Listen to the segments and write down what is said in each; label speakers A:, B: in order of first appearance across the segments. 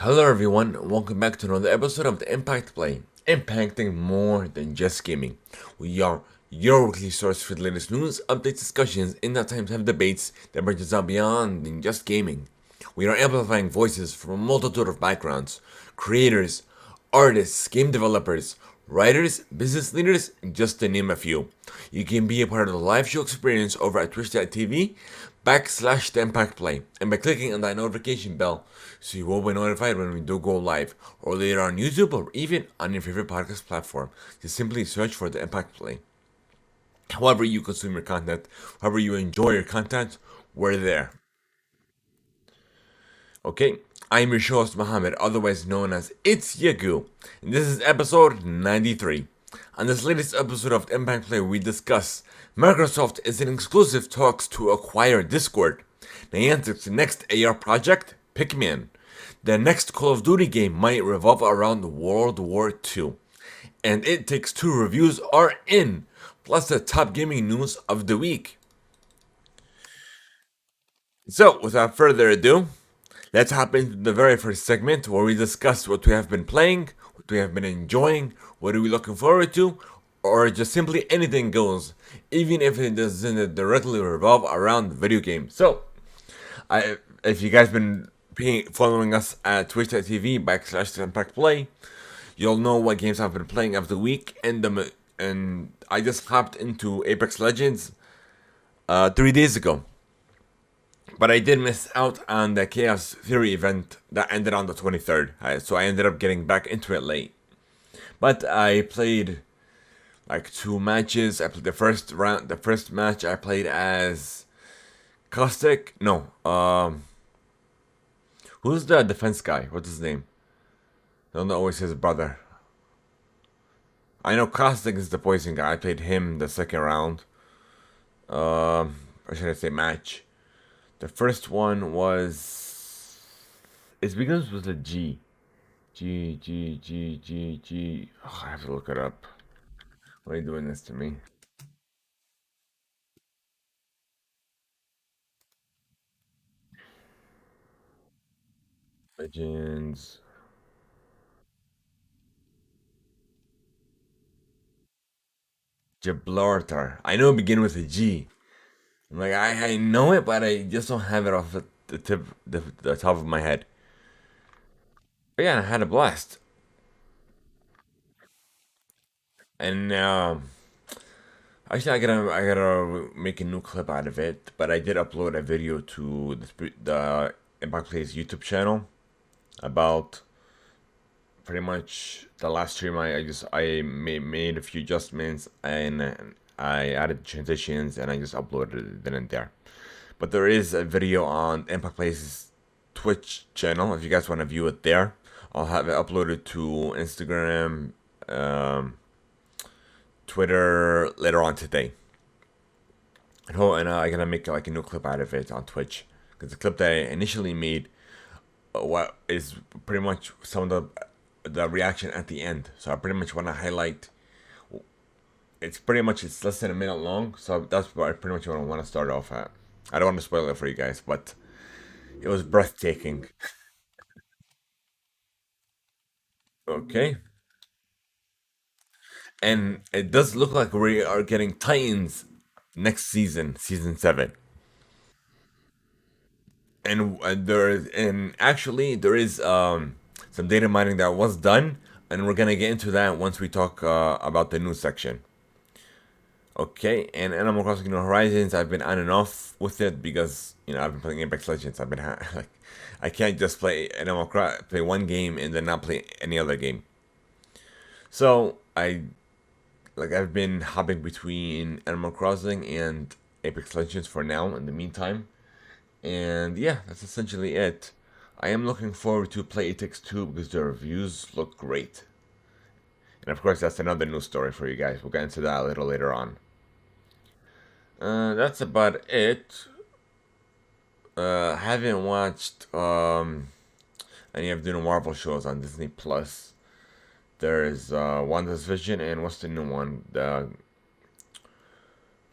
A: Hello everyone, and welcome back to another episode of the Impact Play, impacting more than just gaming. We are your weekly source for the latest news, updates, discussions, and at times have debates that bring us out beyond than just gaming. We are amplifying voices from a multitude of backgrounds, creators, artists, game developers, writers, business leaders, just to name a few. You can be a part of the live show experience over at twitch.tv the Impact Play, and by clicking on that notification bell so you will be notified when we do go live, or later on YouTube, or even on your favorite podcast platform. Just simply search for the Impact Play. However you consume your content, however you enjoy your content, we're there. Okay, I'm your host Mohammed, otherwise known as It's Yagu, and this is episode 93. On this latest episode of Impact Play, we discuss Microsoft is in exclusive talks to acquire Discord, Niantic's next AR project, Pikmin, the next Call of Duty game might revolve around World War II, and It Takes Two reviews are in, plus the top gaming news of the week. So, without further ado, let's hop into the very first segment where we discuss what we have been playing, what we have been enjoying, what are we looking forward to, or just simply anything goes, even if it doesn't directly revolve around video games. So, if you guys been following us at twitch.tv/THEIMPACTPLAY, you'll know what games I've been playing of the week, and I just hopped into Apex Legends 3 days ago. But I did miss out on the Chaos Theory event that ended on the 23rd, so I ended up getting back into it late. But I played like 2 matches. I played the first match I played as Caustic. No, who's the defense guy? What's his name? I don't know, always his brother. I know Caustic is the poison guy. I played him the second round. Or should I say match? The first one was. It begins with a G. G. Oh, I have to look it up. Why are you doing this to me? Legends. Gibraltar. I know it begin with a G. I'm like, I know it, but I just don't have it off the top of my head. But yeah, I had a blast. And actually, I gotta make a new clip out of it. But I did upload a video to the Impact Play's YouTube channel about pretty much the last stream. I made a few adjustments, and I added transitions, and I just uploaded it then and there. But there is a video on Impact Play's Twitch channel if you guys want to view it there. I'll have it uploaded to Instagram, Twitter later on today. And I'm gonna make like a new clip out of it on Twitch, because the clip that I initially made, what is pretty much some of the reaction at the end. So I pretty much want to highlight. It's less than a minute long, so that's what I pretty much want to start off at. I don't want to spoil it for you guys, but it was breathtaking. Okay, and it does look like we are getting Titans next season, season 7. And actually there is some data mining that was done, and we're gonna get into that once we talk about the news section. Okay, and Animal Crossing New Horizons, I've been on and off with it because I've been playing Apex Legends. I've been like, I can't just play one game and then not play any other game. So I've been hopping between Animal Crossing and Apex Legends for now in the meantime. And yeah, that's essentially it. I am looking forward to play It Takes Two because the reviews look great. And of course, that's another news story for you guys. We'll get into that a little later on. That's about it. Haven't watched any of the new Marvel shows on Disney Plus. There's Wanda's Vision and what's the new one? The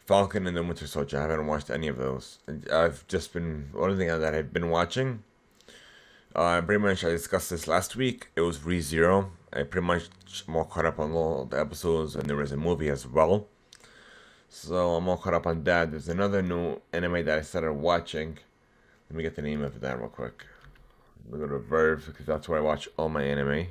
A: Falcon and the Winter Soldier. I haven't watched any of those. I've just been only thing that I've been watching Pretty much I discussed this last week. It was ReZero. I pretty much more caught up on all the episodes, and there was a movie as well. So I'm all caught up on that. There's another new anime that I started watching. Let me get the name of that real quick. Let me go to Verve because that's where I watch all my anime.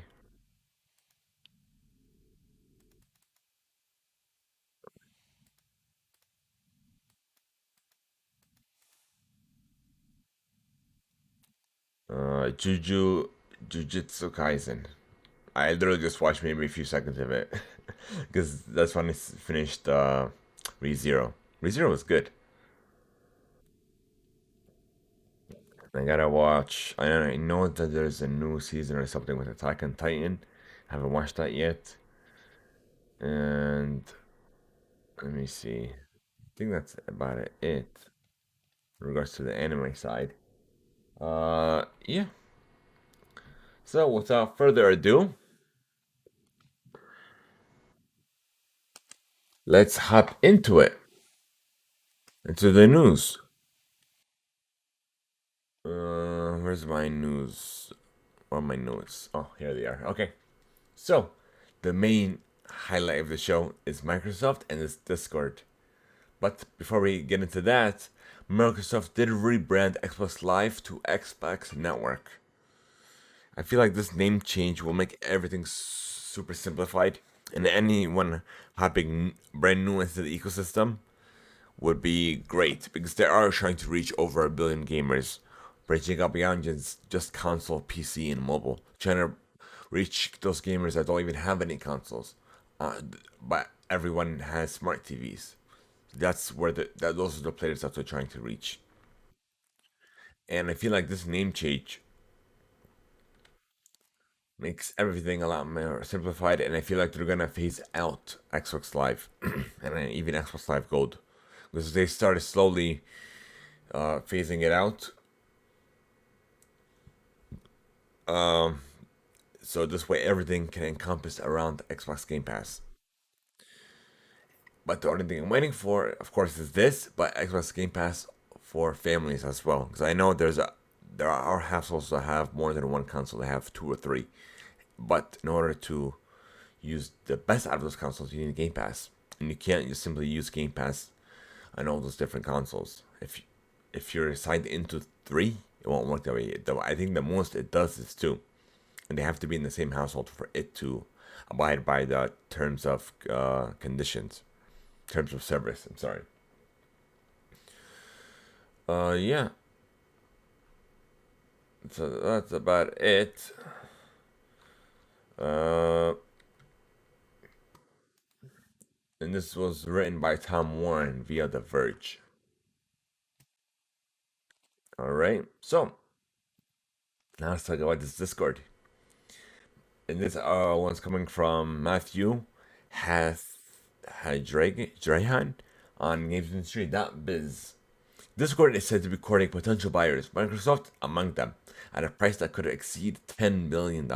A: Jujutsu Kaisen. I literally just watched maybe a few seconds of it because that's when I finished ReZero. ReZero was good. I gotta watch. I know that there's a new season or something with Attack on Titan. Haven't watched that yet. And let me see. I think that's about it in regards to the anime side. Yeah. So without further ado, let's hop into it. Into the news. Where's my news? Or my notes? Oh, here they are. Okay. So, the main highlight of the show is Microsoft and its Discord. But before we get into that, Microsoft did rebrand Xbox Live to Xbox Network. I feel like this name change will make everything super simplified, and anyone hopping brand new into the ecosystem would be great because they are trying to reach over a billion gamers, branching out beyond just console, PC, and mobile, trying to reach those gamers that don't even have any consoles. But everyone has smart TVs. That's where those are the players that they're trying to reach. And I feel like this name change makes everything a lot more simplified, and I feel like they're gonna phase out Xbox Live and even Xbox Live Gold because they started slowly phasing it out. So this way, everything can encompass around Xbox Game Pass. But the only thing I'm waiting for, of course, is this, but Xbox Game Pass for families as well, because I know there are households that have more than one console. They have two or three, but in order to use the best out of those consoles, you need Game Pass, and you can't just simply use Game Pass on all those different consoles. If you're assigned into three, it won't work that way. I think the most it does is two, and they have to be in the same household for it to abide by the terms of conditions, terms of service. I'm sorry. Yeah. So that's about it. Uh, and this was written by Tom Warren via The Verge. All right. So now let's talk about this Discord. And this one's coming from Matthew Hath Drahan on GamesIndustry.biz. Discord is said to be courting potential buyers, Microsoft among them, at a price that could exceed $10 billion.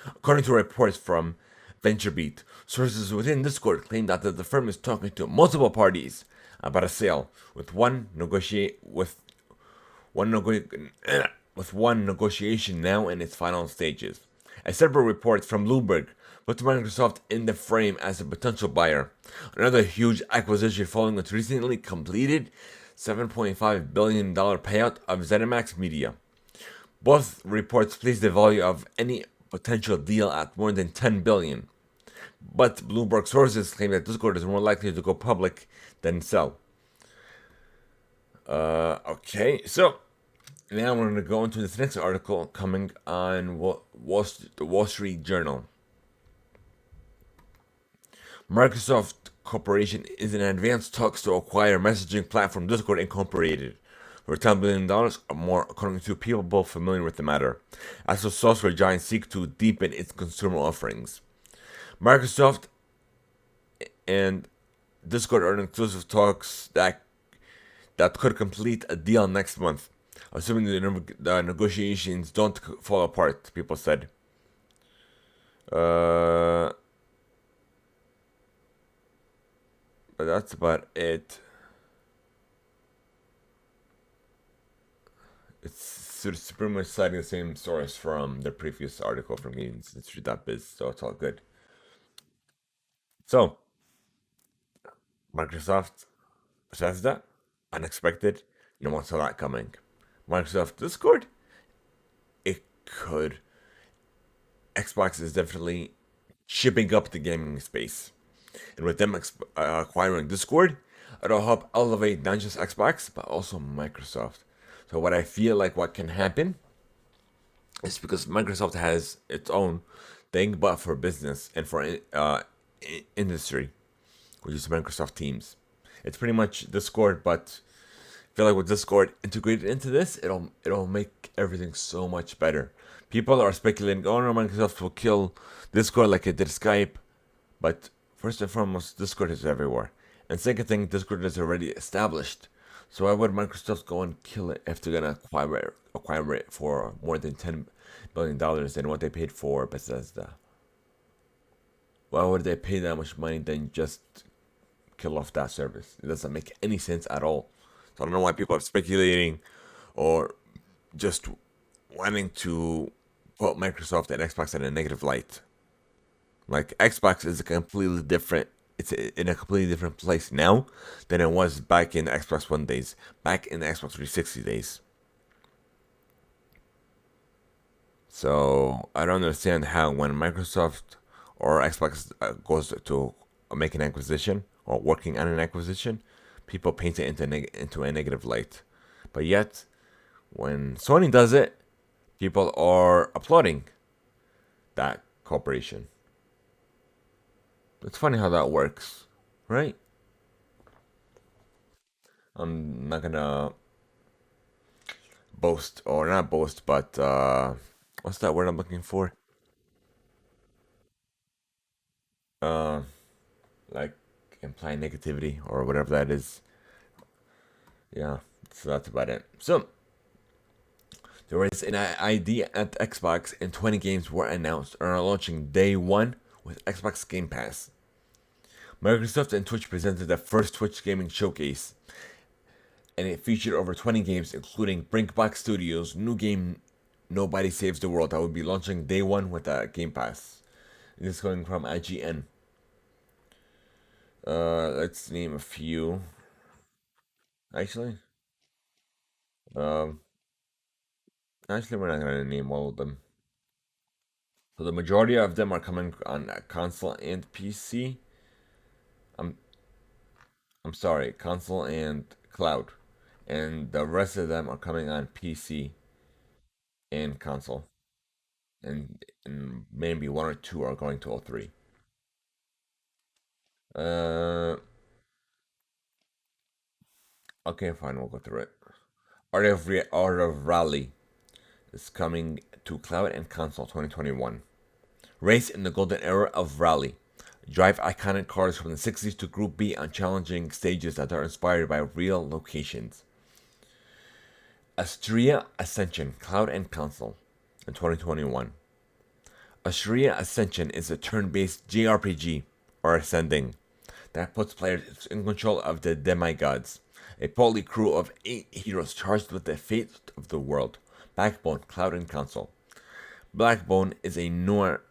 A: According to reports from VentureBeat, sources within Discord claim that the firm is talking to multiple parties about a sale, one nego- with one negotiation now in its final stages. A separate report from Bloomberg put Microsoft in the frame as a potential buyer. Another huge acquisition following its recently completed $7.5 billion payout of ZeniMax Media. Both reports place the value of any potential deal at more than $10 billion. But Bloomberg sources claim that Discord is more likely to go public than sell. Okay, so now we're going to go into this next article coming on the Wall Street Journal. Microsoft Corporation is in advanced talks to acquire messaging platform Discord Incorporated for $10 billion or more, according to people familiar with the matter, as the software giant seeks to deepen its consumer offerings. Microsoft and Discord are in exclusive talks that could complete a deal next month, assuming the negotiations don't fall apart, people said. But that's about it. It's it's pretty much citing the same source from the previous article from GamesIndustry.biz, so it's all good. So, Microsoft says that unexpected, no one saw that coming. Microsoft Discord, it could. Xbox is definitely shipping up the gaming space, and with them acquiring Discord, it'll help elevate not just Xbox but also Microsoft. So what I feel like what can happen is because Microsoft has its own thing, but for business and for industry, which is Microsoft Teams. It's pretty much Discord, but I feel like with Discord integrated into this, it'll make everything so much better. People are speculating, oh no, Microsoft will kill Discord like it did Skype, but first and foremost, Discord is everywhere. And second thing, Discord is already established. So why would Microsoft go and kill it if they're gonna acquire it for more than $10 billion than what they paid for Bethesda? Why would they pay that much money than just kill off that service? It doesn't make any sense at all. So I don't know why people are speculating or just wanting to put Microsoft and Xbox in a negative light. Like Xbox is a completely different. It's in a completely different place now than it was back in the Xbox One days, back in the Xbox 360 days. So I don't understand how when Microsoft or Xbox goes to make an acquisition or working on an acquisition, people paint it into a negative light. But yet, when Sony does it, people are applauding that corporation. It's funny how that works, right? I'm not gonna boast, or not boast, but what's that word I'm looking for? Uh, like imply negativity or whatever that is. Yeah, so that's about it. So there is an ID at Xbox, and 20 games were announced and are launching day one with Xbox Game Pass. Microsoft and Twitch presented the first Twitch gaming showcase, and it featured over 20 games, including Brinkbox Studios' new game Nobody Saves the World that will be launching day one with Game Pass. This is coming from IGN. Let's name a few. Actually, um, actually, we're not gonna name all of them. So the majority of them are coming on console and PC. I'm I'm sorry, console and cloud, and the rest of them are coming on PC and console, and maybe one or two are going to all three. Uh, okay, fine, we'll go through it. Art of Rally is coming to cloud and console 2021. Race in the golden era of Rally. Drive iconic cars from the 60s to Group B on challenging stages that are inspired by real locations. Astria Ascension, cloud and console in 2021. Astria Ascension is a turn-based JRPG, or Ascending, that puts players in control of the demigods, a poly crew of 8 heroes charged with the fate of the world. Backbone, cloud and console. Backbone is a newer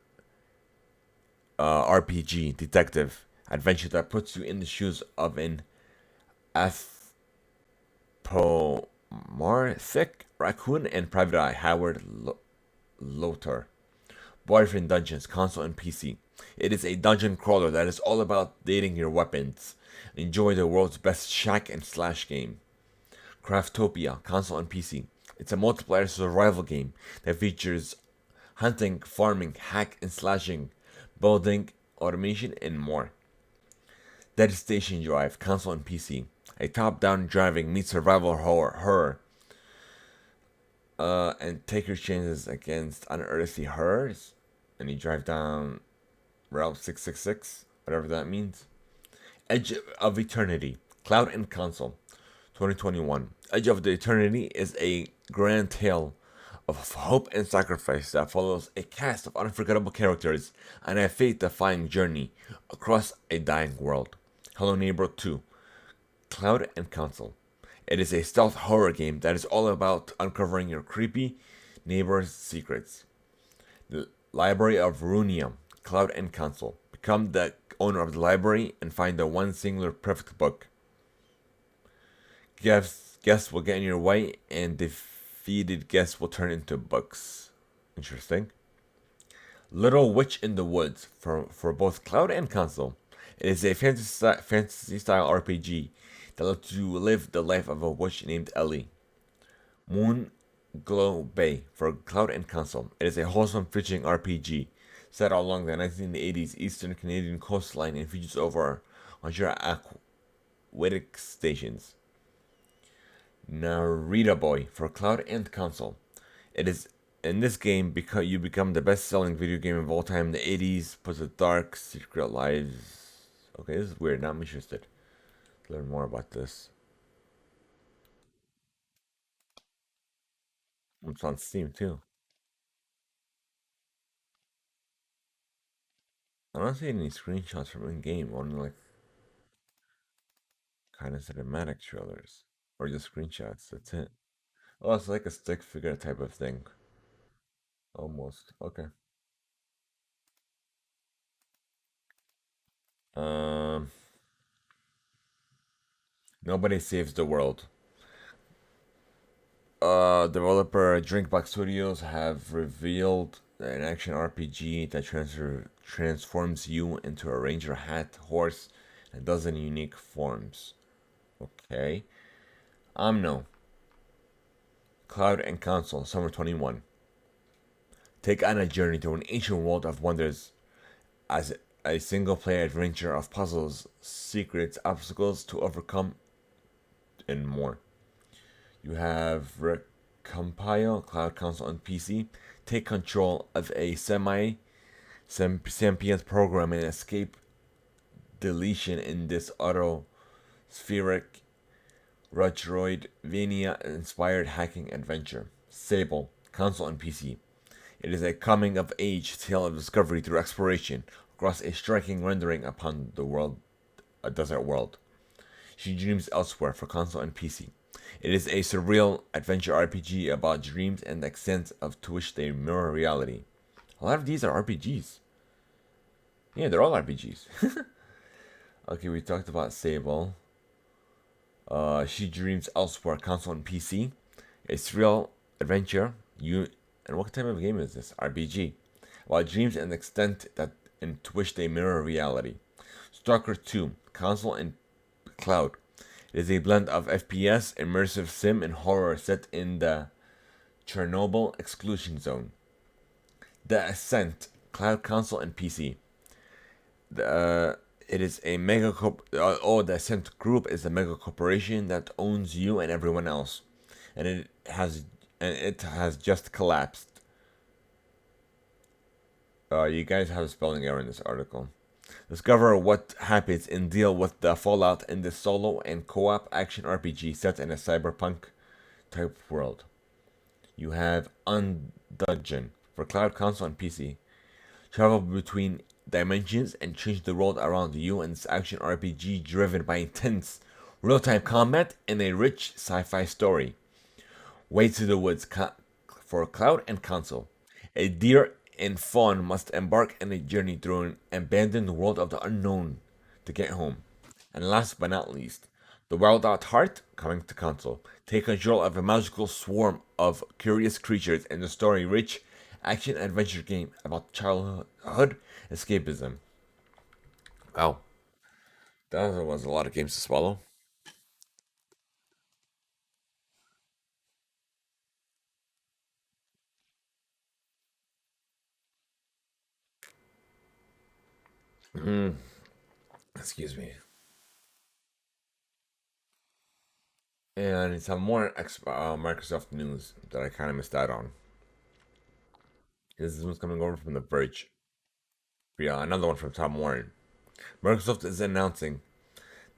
A: RPG detective adventure that puts you in the shoes of an anthropomorphic raccoon and Private Eye Howard Lothar. Boyfriend Dungeons, console and PC. It is a dungeon crawler that is all about dating your weapons. Enjoy the world's best shack and slash game. Craftopia, console and PC. It's a multiplayer survival game that features hunting, farming, hack and slashing, building, automation, and more. Dead Station Drive, console and PC. A top-down driving meets survival horror. And take your chances against unearthly horrors. And you drive down Route 666, whatever that means. Edge of Eternity, cloud and console, 2021. Edge of the Eternity is a grand tale of hope and sacrifice that follows a cast of unforgettable characters on a fate-defying journey across a dying world. Hello Neighbor 2, cloud and console. It is a stealth horror game that is all about uncovering your creepy neighbor's secrets. The Library of Runia, Cloud and Console. Become the owner of the library and find the one singular perfect book. Guests will get in your way, and defeated guests will turn into books. Interesting. Little Witch in the Woods for both cloud and console. It is a fantasy style RPG that lets you live the life of a witch named Ellie. Moon Glow Bay for cloud and console. It is a wholesome fishing RPG set along the 1980s eastern Canadian coastline and features over 100 aquatic stations. Narita Boy for cloud and console. It is in this game because you become the best-selling video game of all time in the 80s. Puts a dark secret lives. Okay, this is weird. Now I'm interested. Learn more about this. It's on Steam too. I don't see any screenshots from in-game. Only like kind of cinematic trailers or just screenshots. That's it. Oh, it's like a stick figure type of thing. Almost. Okay. Um, Nobody saves the world. Developer Drinkbox Studios have revealed an action RPG that transforms you into a ranger hat, horse, and a dozen unique forms. Okay. Amno, Cloud and Console, Summer 21. Take on a journey through an ancient world of wonders as a single player adventure of puzzles, secrets, obstacles to overcome, and more. You have Recompile, Cloud Console, and PC. Take control of a sentient program and escape deletion in this auto-spheric Retroidvania-inspired hacking adventure. Sable, Console, and PC. It is a coming-of-age tale of discovery through exploration across a striking rendering upon the world, a desert world. She Dreams Elsewhere for console and PC. It is a surreal adventure RPG about dreams and the extent of to which they mirror reality. A lot of these are RPGs. Yeah, they're all RPGs. Okay, we talked about Sable. She Dreams Elsewhere, console and PC. A surreal adventure. And what type of game is this? RPG. About dreams and the extent that into which they mirror reality. Stalker 2, console and cloud. It is a blend of FPS, immersive sim, and horror set in the Chernobyl exclusion zone. The Ascent, cloud, console, and PC. It is a the Ascent Group is a mega corporation that owns you and everyone else, and it has just collapsed. You guys have a spelling error in this article. Discover what happens and deal with the fallout in this solo and co-op action RPG set in a cyberpunk type world. You have Undungeon for cloud, console, and PC. Travel between dimensions and change the world around you in this action RPG driven by intense real-time combat and a rich sci-fi story. Way to the Woods for cloud and console. A deer and fawn must embark on a journey through an abandoned world of the unknown to get home. And last but not least, The Wild at Heart, coming to console. Take control of a magical swarm of curious creatures in the story-rich action-adventure game about childhood escapism. Wow, that was a lot of games to swallow. Excuse me. And some more Microsoft news that I kind of missed out on. This one's coming over from The Verge. Yeah, another one from Tom Warren. Microsoft is announcing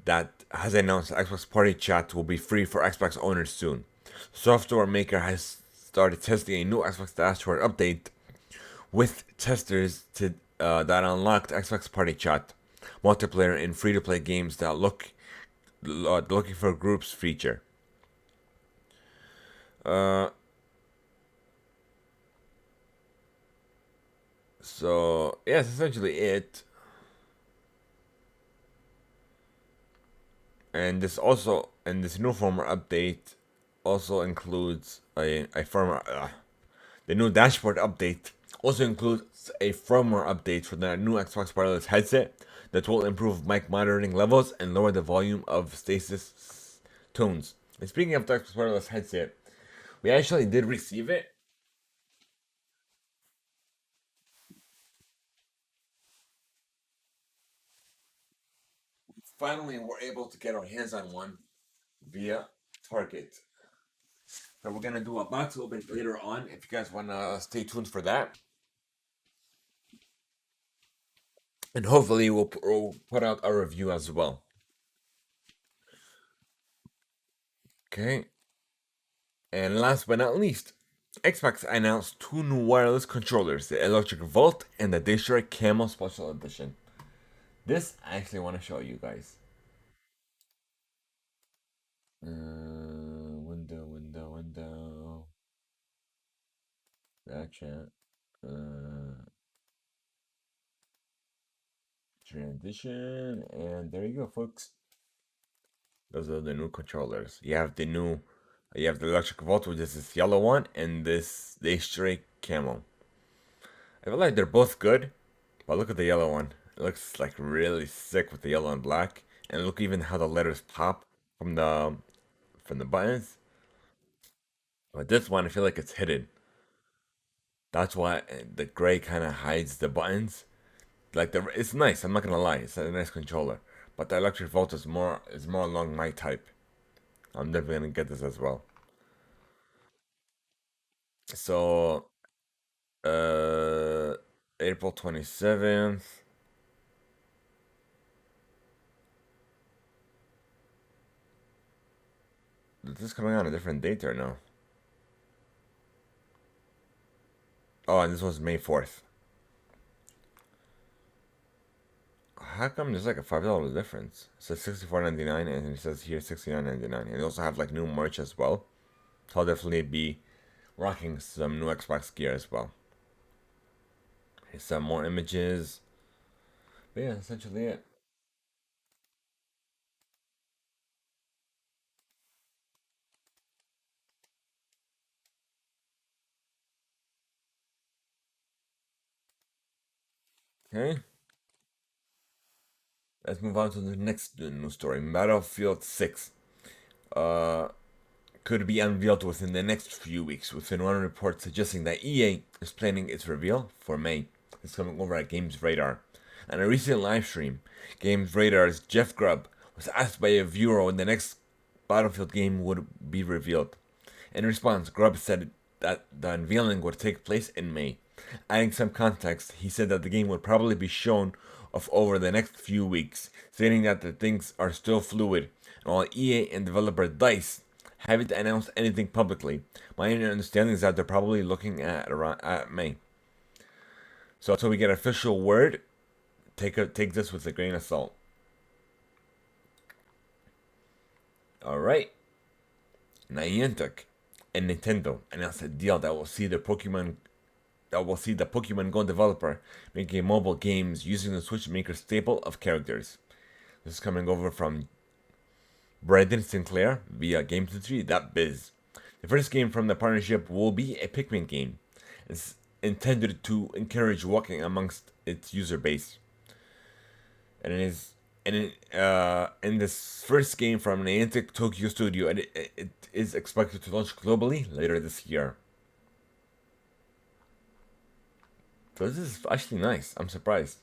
A: that has announced that Xbox Party Chat will be free for Xbox owners soon. The software maker has started testing a new Xbox dashboard update with testers that unlocked Xbox Party Chat multiplayer in free-to-play games that looking for groups feature. Uh, so yeah, that's essentially it. And this new firmware update also includes a firmware. The new dashboard update also includes a firmware update for the new Xbox wireless headset that will improve mic monitoring levels and lower the volume of stasis tones. And speaking of the Xbox wireless headset, we actually did receive it. Finally, we're able to get our hands on one via Target. So we're gonna do a box open later on. If you guys wanna stay tuned for that, and hopefully we'll put out a review as well. Okay. And last but not least, Xbox announced two new wireless controllers: the Electric Volt and the Daystar Camo Special Edition. This I actually want to show you guys. Window. Gotcha. Uh, Transition, and there you go, folks. Those are the new controllers. You have the Electric Volt, which is this yellow one, and this Daystar Camo. I feel like they're both good, but look at the yellow one. It looks like really sick with the yellow and black. And look even how the letters pop from the buttons. But this one I feel like it's hidden. That's why the gray kind of hides the buttons. Like it's nice. I'm not gonna lie. It's a nice controller. But the electric volt is more along my type. I'm definitely gonna get this as well. So uh April 27th. Is this coming on a different date or no? Oh, and this was May 4th. How come there's like a $5 difference? It says 64.99 and it says here 69.99. And they also have like new merch as well. So I'll definitely be rocking some new Xbox gear as well. Here's some more images. But yeah, essentially it. Okay, let's move on to the next news story. Battlefield 6 uh, could be unveiled within the next few weeks, within one report suggesting that EA is planning its reveal for May. It's coming over at Games Radar. On a recent live stream, Games Radar's Jeff Grubb was asked by a viewer when the next Battlefield game would be revealed. In response, Grubb said that the unveiling would take place in May. Adding some context, he said that the game would probably be shown off over the next few weeks, stating that the things are still fluid. And while EA and developer DICE haven't announced anything publicly, my understanding is that they're probably looking at May. So until we get official word, take this with a grain of salt. All right, Niantic and Nintendo announced a deal that will see the Pokemon Go developer making mobile games using the Switch Maker staple of characters. This is coming over from Brandon Sinclair via GameSentry.biz. The first game from the partnership will be a Pikmin game. It's intended to encourage walking amongst its user base. And it is in this first game from Niantic Tokyo Studio, and it is expected to launch globally later this year. So this is actually nice. I'm surprised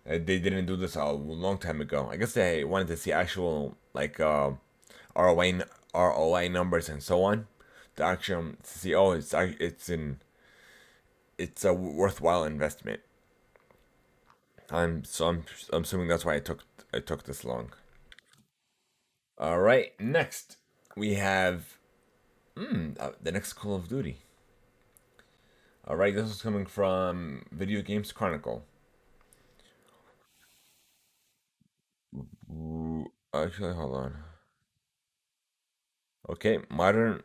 A: they didn't do this a long time ago. I guess they wanted to see actual like ROI numbers and so on to actually see, oh, it's a worthwhile investment. I'm assuming that's why it took this long. All right, next we have the next Call of Duty. All right, this is coming from Video Games Chronicle. Actually, hold on. Okay, modern.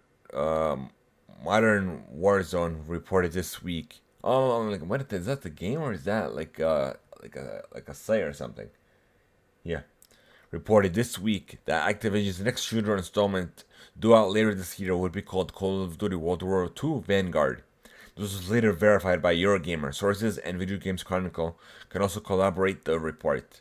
A: Modern Warzone reported this week. Oh, I'm like, what is that? The game or is that like a site or something? Yeah, reported this week that Activision's next shooter installment, due out later this year, would be called Call of Duty World War II Vanguard. This was later verified by Eurogamer. Sources and Video Games Chronicle can also corroborate the report.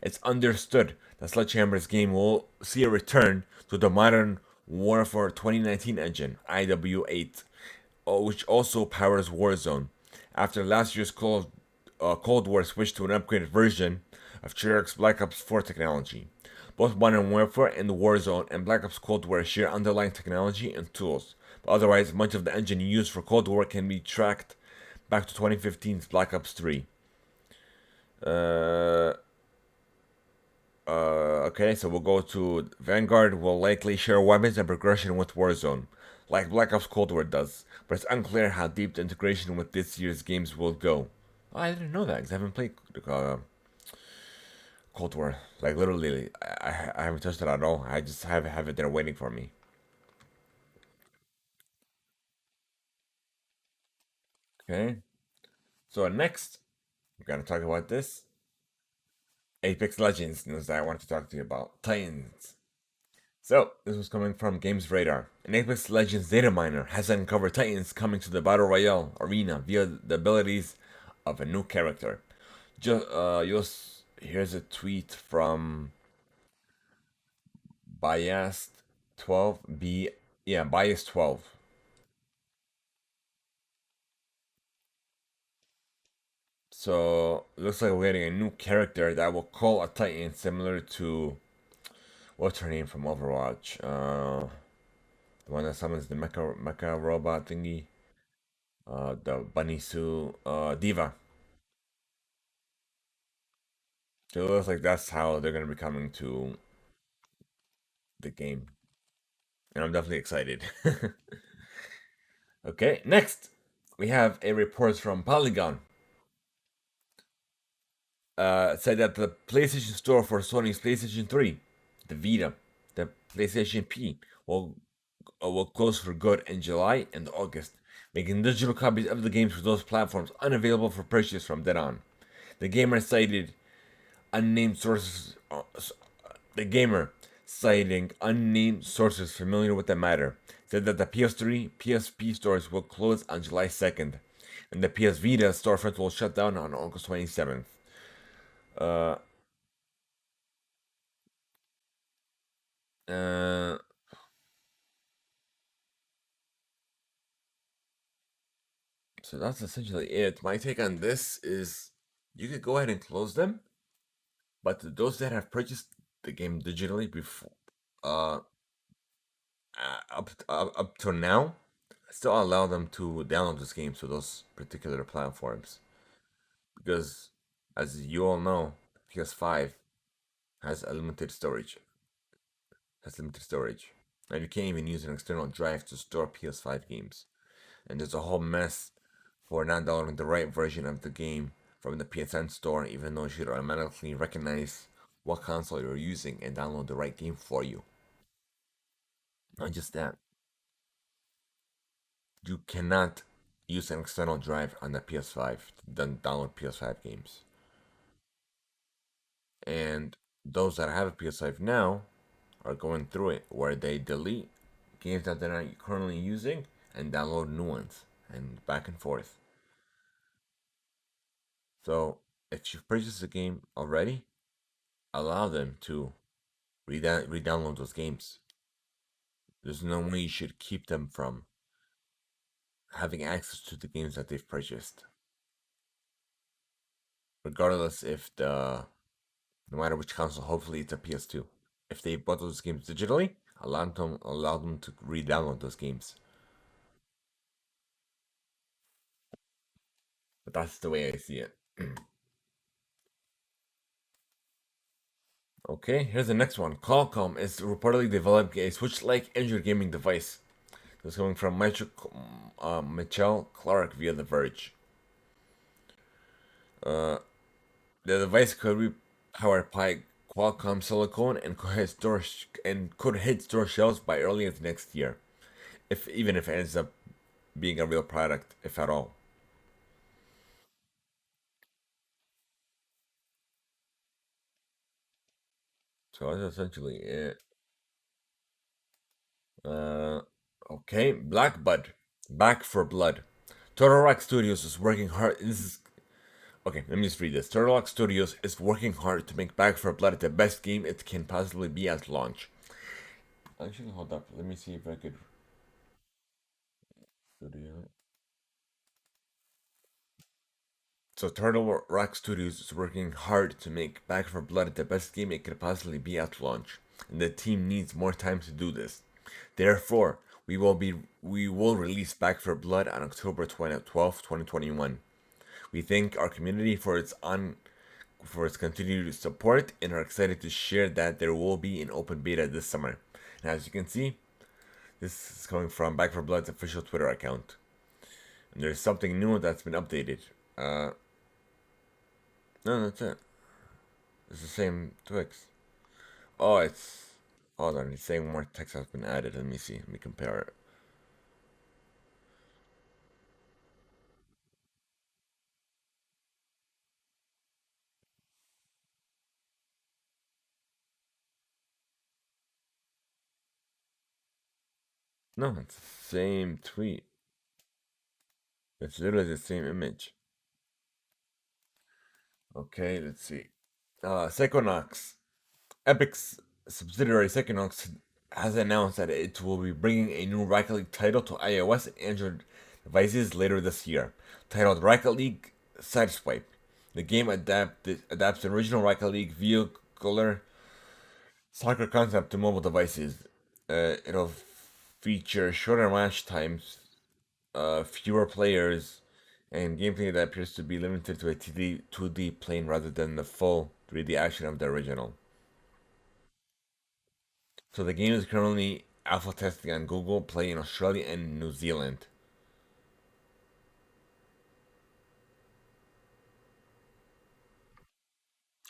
A: It's understood that Sledgehammer's game will see a return to the Modern Warfare 2019 engine, IW8, which also powers Warzone. After last year's Cold War switched to an upgraded version of Treyarch's Black Ops 4 technology. Both Modern Warfare and Warzone and Black Ops Cold War share underlying technology and tools, but otherwise, much of the engine used for Cold War can be tracked back to 2015's Black Ops 3. Uh, okay, so we'll go to Vanguard will likely share weapons and progression with Warzone, like Black Ops Cold War does, but it's unclear how deep the integration with this year's games will go. Oh, I didn't know that because I haven't played Cold War. Like literally, I haven't touched it at all. I just have it there waiting for me. Okay, so next we're gonna talk about this Apex Legends news that I want to talk to you about. Titans. So, this was coming from Games Radar. An Apex Legends data miner has uncovered Titans coming to the Battle Royale arena via the abilities of a new character. Here's a tweet from Biased 12 B. Yeah, Bias 12. So, looks like we're getting a new character that will call a Titan similar to. What's her name from Overwatch? The one that summons the mecha robot thingy. The bunny suit. Diva. So it looks like that's how they're gonna be coming to the game, and I'm definitely excited. Okay, next we have a report from Polygon. Said that the PlayStation Store for Sony's PlayStation 3, the Vita, the PlayStation P will close for good in July and August, making digital copies of the games for those platforms unavailable for purchase from then on. The gamer cited unnamed sources. The gamer, citing unnamed sources familiar with the matter, said that the PS3, PSP stores will close on July 2nd, and the PS Vita storefront will shut down on August 27th. Uh, uh, so that's essentially it. My take on this is you could go ahead and close them, but those that have purchased the game digitally before, uh, up to now, still allow them to download this game to those particular platforms because, as you all know, PS5 has a limited storage, and you can't even use an external drive to store PS5 games. And there's a whole mess for not downloading the right version of the game from the PSN store, even though it should automatically recognize what console you're using and download the right game for you. Not just that, you cannot use an external drive on the PS5 to then download PS5 games. And those that have a PS5 now are going through it where they delete games that they're not currently using and download new ones and back and forth. So if you've purchased the game already, allow them to re-download those games. There's no way you should keep them from having access to the games that they've purchased, regardless if no matter which console. Hopefully, it's a PS2. If they bought those games digitally, allow them to re-download those games. But that's the way I see it. Okay, here's the next one. Qualcomm is reportedly developing a Switch-like Android gaming device. This is coming from Michelle Clark via The Verge. Uh, the device could be powered by Qualcomm silicone and could hit store shelves by early as next year, if even if it ends up being a real product, if at all. So that's essentially it. Uh, okay, Black Bud, Back for Blood. Turtle Rock Studios is working hard. This is okay. Let me just read this. Turtle Rock Studios is working hard to make Back for Blood the best game it can possibly be at launch. Actually, hold up. Let me see if I could. Studio. So Turtle Rock Studios is working hard to make Back for Blood the best game it could possibly be at launch, and the team needs more time to do this. Therefore, we will release Back for Blood on October 12th, 2021. We thank our community for its continued support and are excited to share that there will be an open beta this summer. And as you can see, this is coming from Back for Blood's official Twitter account. And there's something new that's been updated. Uh, no, that's it. It's the same Twix. Oh, it's. Hold on, it's saying more text has been added. Let me see. Let me compare it. No, it's the same tweet. It's literally the same image. Okay, let's see. Psychonauts. Epic's subsidiary Psychonauts has announced that it will be bringing a new Rocket League title to iOS and Android devices later this year, titled Rocket League Sideswipe. The game adapts the original Rocket League vehicular soccer concept to mobile devices. It'll feature shorter match times, fewer players, and gameplay that appears to be limited to a 2D plane rather than the full 3D action of the original. So the game is currently alpha testing on Google Play in Australia and New Zealand.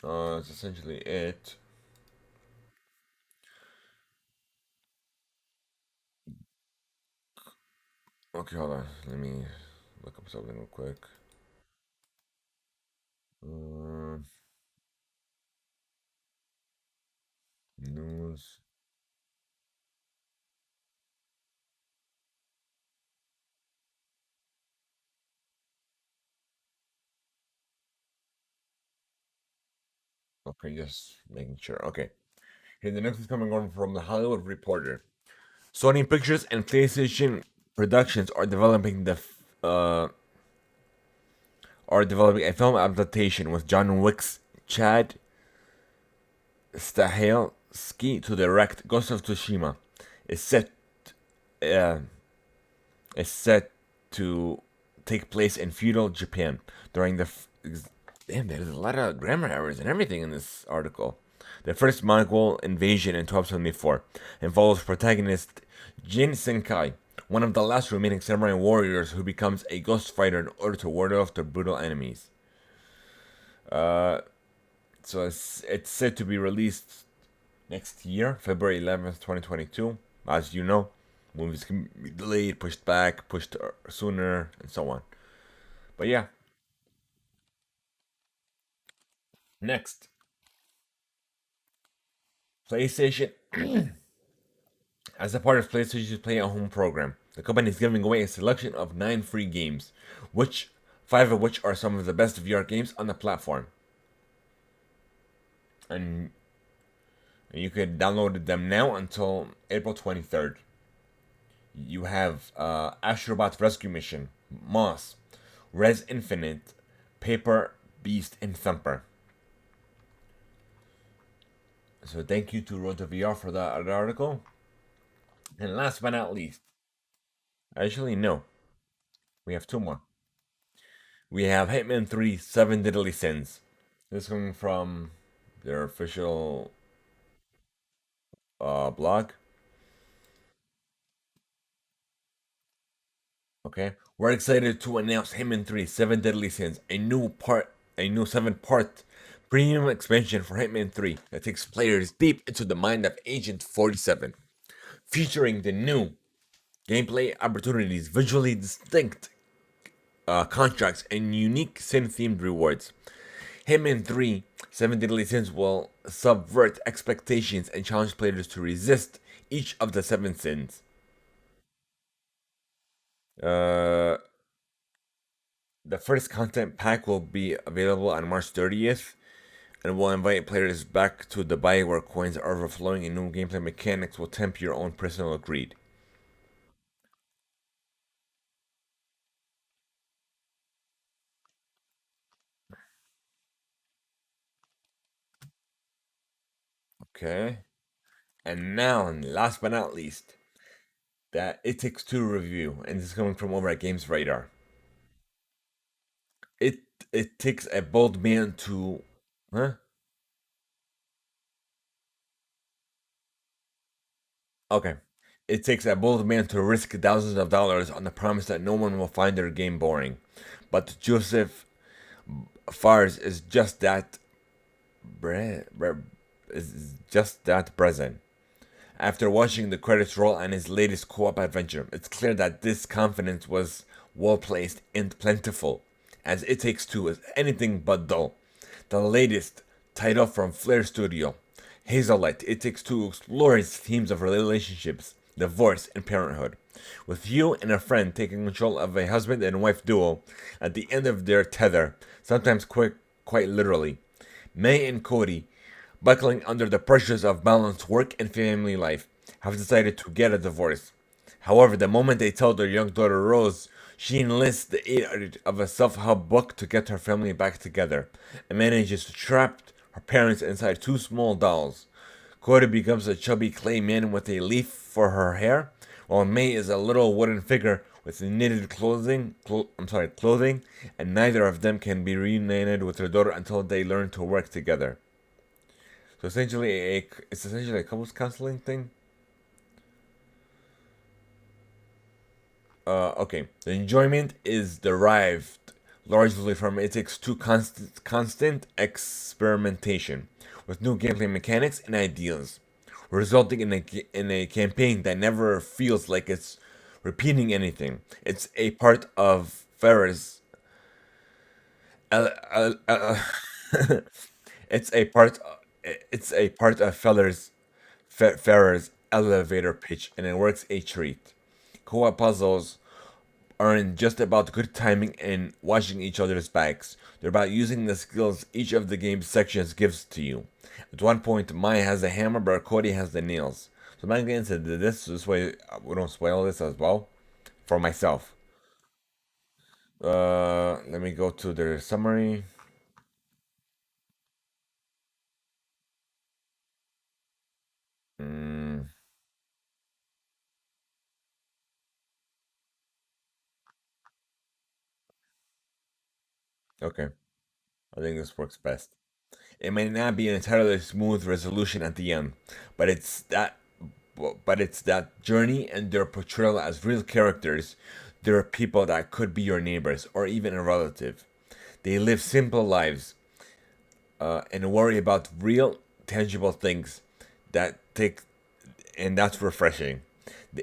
A: That's essentially it. Okay, hold on. Let me look up something real quick. Uh, News. Okay, just making sure. Okay. Here, the next is coming on from the Hollywood Reporter. Sony Pictures and PlayStation Productions are developing a film adaptation with John Wick's Chad Stahelski to direct. Ghost of Tsushima is set uh, is set to take place in feudal Japan during damn. There's a lot of grammar errors and everything in this article. The first Mongol invasion in 1274 and follows protagonist Jin Senkai, one of the last remaining samurai warriors who becomes a ghost fighter in order to ward off their brutal enemies. Uh, so it's set to be released next year, February 11th, 2022. As you know, movies can be delayed, pushed back, pushed sooner, and so on. But yeah, next, PlayStation. As a part of PlayStation's Play at Home program, the company is giving away a selection of 9 free games, which 5 of which are some of the best VR games on the platform. And you can download them now until April 23rd. You have Astrobot Rescue Mission, Moss, Res Infinite, Paper, Beast, and Thumper. So thank you to Road to VR for that article. And last but not least, actually no, we have 2 more. We have Hitman 3 Seven Deadly Sins. This coming from their official blog. Okay, we're excited to announce Hitman 3 Seven Deadly Sins, a new 7-part premium expansion for Hitman 3 that takes players deep into the mind of Agent 47, featuring the new gameplay opportunities, visually distinct contracts, and unique sin-themed rewards. Hitman 3, Seven Deadly Sins will subvert expectations and challenge players to resist each of the seven sins. Uh, the first content pack will be available on March 30th and will invite players back to the buy where coins are overflowing and new gameplay mechanics will tempt your own personal greed. Okay. And now, last but not least, that It Takes Two review, and this is coming from over at Games Radar. It it takes a bold man to, huh? Okay. It takes a bold man to risk thousands of dollars on the promise that no one will find their game boring. But Joseph Fares is just that is just that present. After watching the credits roll on his latest co-op adventure, it's clear that this confidence was well placed and plentiful, as It Takes Two is anything but dull. The latest title from Flare Studio, Hazellight, It Takes Two explores themes of relationships, divorce, and parenthood. With you and a friend taking control of a husband and wife duo at the end of their tether, sometimes quite literally. May and Cody, buckling under the pressures of balanced work and family life, have decided to get a divorce. However, the moment they tell their young daughter Rose, she enlists the aid of a self-help book to get her family back together, and manages to trap her parents inside two small dolls. Cody becomes a chubby clay man with a leaf for her hair, while May is a little wooden figure with knitted clothing, and neither of them can be reunited with their daughter until they learn to work together. So it's essentially a couples counseling thing. Okay. The enjoyment is derived largely from It Takes Two constant experimentation with new gameplay mechanics and ideas, resulting in a campaign that never feels like it's repeating anything. It's a part of Ferris. Uh, uh, uh, it's a part. It's a part of Ferrer's elevator pitch, and it works a treat. Co-op puzzles aren't just about good timing and watching each other's backs. They're about using the skills each of the game's sections gives to you. At one point, Maya has the hammer, but Cody has the nails. So I'm not getting into this way. We don't spoil this as well for myself. Let me go to their summary. Mm, okay, I think this works best. It may not be an entirely smooth resolution at the end, but it's that journey and their portrayal as real characters. There are people that could be your neighbors or even a relative. They live simple lives and worry about real, tangible things that take, and that's refreshing.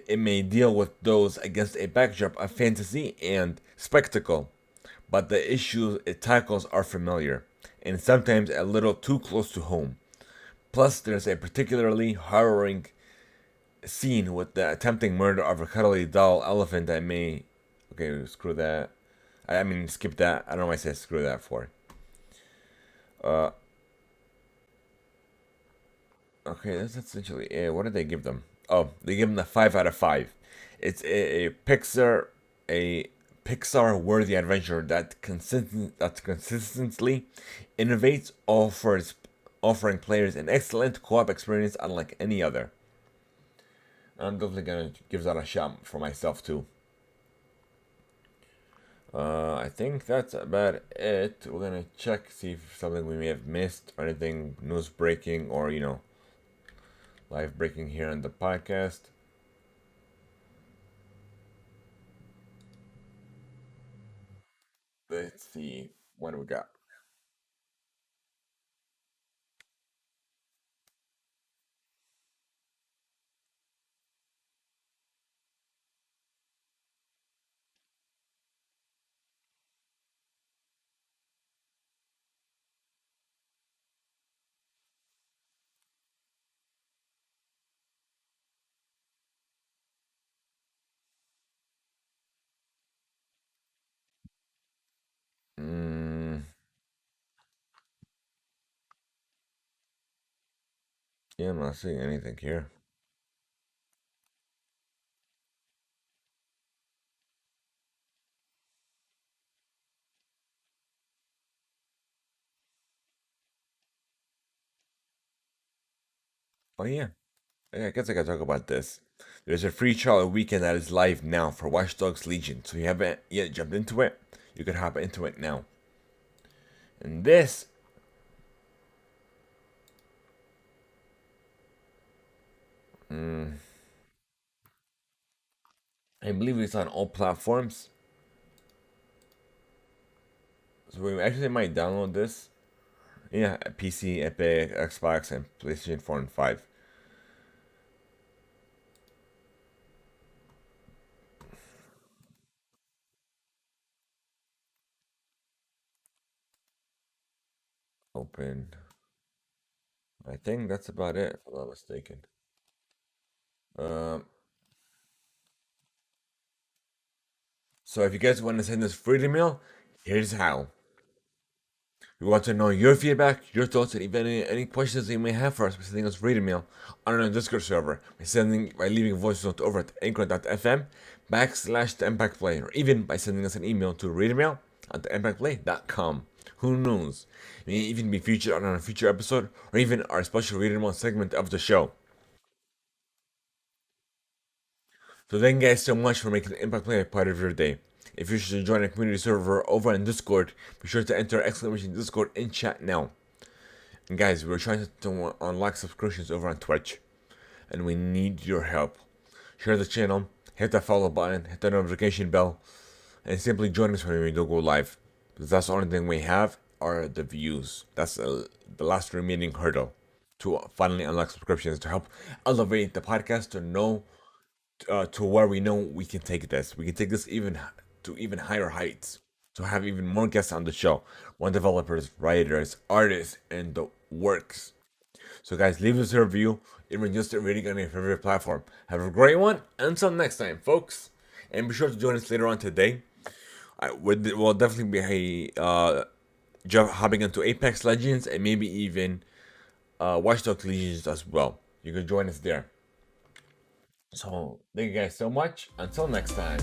A: It may deal with those against a backdrop of fantasy and spectacle, but the issues it tackles are familiar and sometimes a little too close to home. Plus, there's a particularly harrowing scene with the attempting murder of a cuddly doll elephant that may. Okay, screw that. I mean, skip that. I don't know why I said screw that for. Uh, okay, that's essentially it. What did they give them? Oh, they give them a 5 out of 5. It's a Pixar-worthy adventure that consistently innovates, offering players an excellent co-op experience unlike any other. I'm definitely gonna give that a shot for myself too. I think that's about it. We're gonna check, see if something we may have missed or anything news breaking or live breaking here on the podcast. Let's see what we got. Yeah, I'm not seeing anything here. Oh yeah. Yeah, I guess I gotta talk about this. There's a free trial weekend that is live now for Watch Dogs Legion. So if you haven't yet jumped into it, you can hop into it now. And this, I believe it's on all platforms. So we actually might download this. Yeah, PC, Epic, Xbox, and PlayStation 4 and 5. Open. I think that's about it, if I'm not mistaken. Um, so if you guys want to send us free email, here's how. We want to know your feedback, your thoughts, and even any questions that you may have for us by sending us free email on our Discord server by leaving a voice note over at anchor.fm/theimpactplay, or even by sending us an email to reademail@theimpactplay.com. Who knows? We may even be featured on a future episode or even our special read email segment of the show. So thank you guys so much for making the Impact Play a part of your day. If you're interested in joining a community server over on Discord, be sure to enter exclamation Discord in chat now. And guys, we're trying to unlock subscriptions over on Twitch, and we need your help. Share the channel, hit that follow button, hit the notification bell, and simply join us when we do go live. Because that's the only thing we have are the views. That's the last remaining hurdle to finally unlock subscriptions to help elevate the podcast to where we know we can take this. We can take this even to even higher heights. To have even more guests on the show, more developers, writers, artists, and the works. So guys, leave us a review, even just a rating on your favorite platform. Have a great one. Until next time, folks. And be sure to join us later on today. We'll definitely be hopping into Apex Legends and maybe even Watch Dogs Legions as well. You can join us there. So thank you guys so much. Until next time.